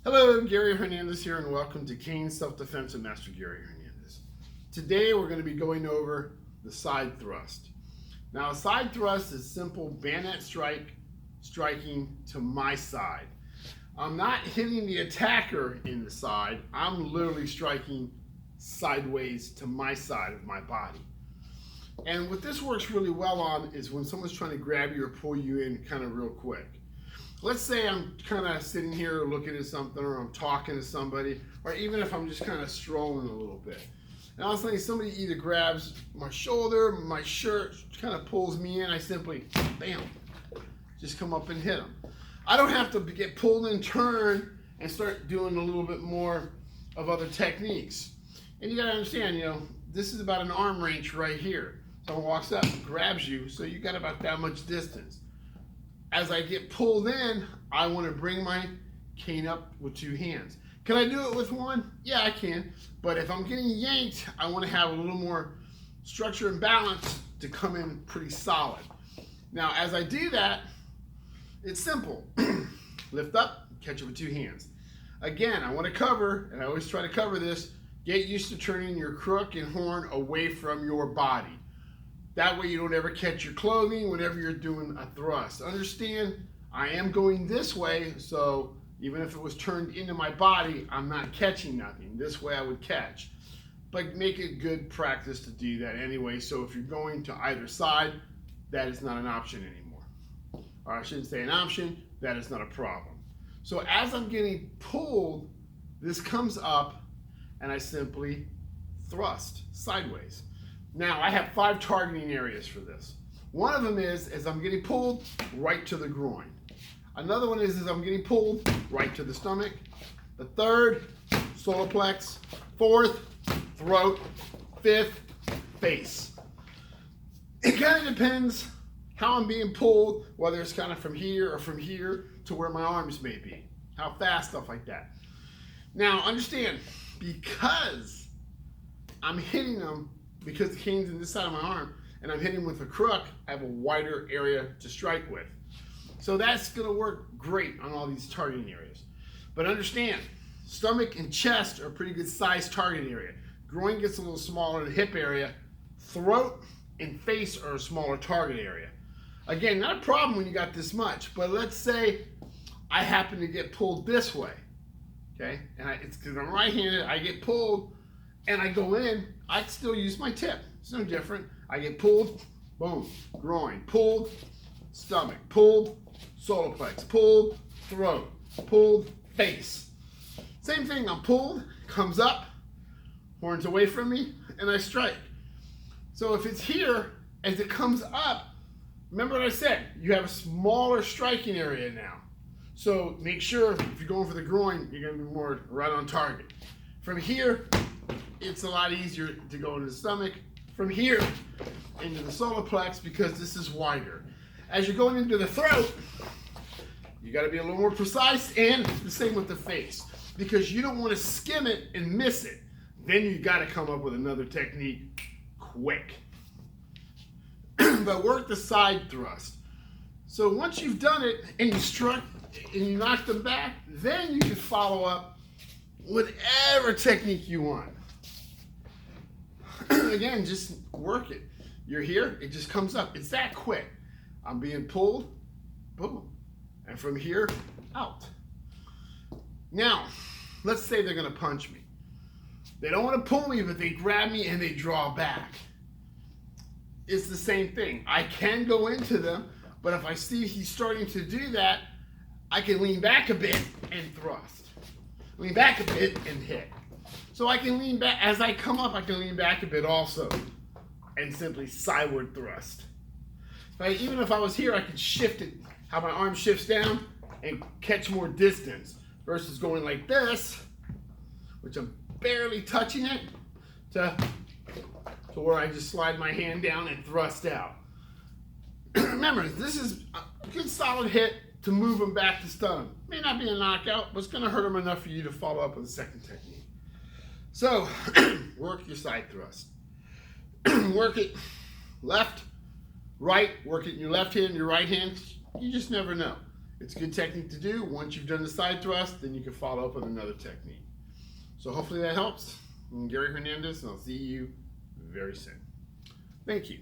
Hello, Gary Hernandez here, and welcome to Kane's Self-Defense with Master Gary Hernandez. Today we're going to be going over the side thrust. Now, a side thrust is simple bayonet striking to my side. I'm not hitting the attacker in the side, I'm literally striking sideways to my side of my body. And what this works really well on is when someone's trying to grab you or pull you in kind of real quick. Let's say I'm kind of sitting here looking at something, or I'm talking to somebody, or even if I'm just kind of strolling a little bit. And all of a sudden somebody either grabs my shoulder, my shirt, kind of pulls me in, I simply, bam, just come up and hit them. I don't have to get pulled and turn and start doing a little bit more of other techniques. And you gotta understand, this is about an arm reach right here. Someone walks up, grabs you, so you got about that much distance. As I get pulled in, I want to bring my cane up with two hands. Can I do it with one? Yeah, I can. But if I'm getting yanked, I want to have a little more structure and balance to come in pretty solid. Now, as I do that, it's simple. Lift up, catch it with two hands. Again, I want to cover, and I always try to cover this, get used to turning your crook and horn away from your body. That way you don't ever catch your clothing whenever you're doing a thrust. Understand, I am going this way, so even if it was turned into my body, I'm not catching nothing. This way I would catch. But make it good practice to do that anyway, so if you're going to either side, that is not an option anymore. Or I shouldn't say an option, that is not a problem. So as I'm getting pulled, this comes up and I simply thrust sideways. Now, I have 5 targeting areas for this. One of them is I'm getting pulled right to the groin. Another one is I'm getting pulled right to the stomach. The third, solar plex. Fourth, throat. Fifth, face. It kind of depends how I'm being pulled, whether it's kind of from here or from here to where my arms may be. How fast, stuff like that. Now, understand, because I'm hitting them, because the cane's in this side of my arm and I'm hitting with a crook, I have a wider area to strike with. So that's gonna work great on all these targeting areas. But understand, stomach and chest are a pretty good size targeting area. Groin gets a little smaller, the hip area. Throat and face are a smaller target area. Again, not a problem when you got this much, but let's say I happen to get pulled this way, okay? And it's because I'm right-handed, I get pulled, and I go in, I still use my tip. It's no different. I get pulled, boom, groin, pulled, stomach, pulled, solar plex, pulled, throat, pulled, face. Same thing, I'm pulled, comes up, horns away from me, and I strike. So if it's here, as it comes up, remember what I said, you have a smaller striking area now. So make sure if you're going for the groin, you're gonna be more right on target. From here, it's a lot easier to go into the stomach. From here into the solar plex because this is wider. As you're going into the throat, you got to be a little more precise, and the same with the face, because you don't want to skim it and miss it. Then you got to come up with another technique quick. But work the side thrust. So once you've done it and you struck and you knocked them back, then you can follow up whatever technique you want. Again, just work it. You're here, it just comes up. It's that quick. I'm being pulled, boom. And from here, out. Now, let's say they're gonna punch me. They don't wanna pull me, but they grab me and they draw back. It's the same thing. I can go into them, but if I see he's starting to do that, I can lean back a bit and thrust. Lean back a bit and hit. So I can lean back, as I come up, I can lean back a bit also and simply sideward thrust. Right? Even if I was here, I could shift it, how my arm shifts down and catch more distance versus going like this, which I'm barely touching it, to where I just slide my hand down and thrust out. Remember, this is a good solid hit to move them back to stun them. May not be a knockout, but it's gonna hurt them enough for you to follow up with a second technique. So, work your side thrust. Work it left, right, work it in your left hand, your right hand. You just never know. It's a good technique to do. Once you've done the side thrust, then you can follow up with another technique. So hopefully that helps. I'm Gary Hernandez, and I'll see you very soon. Thank you.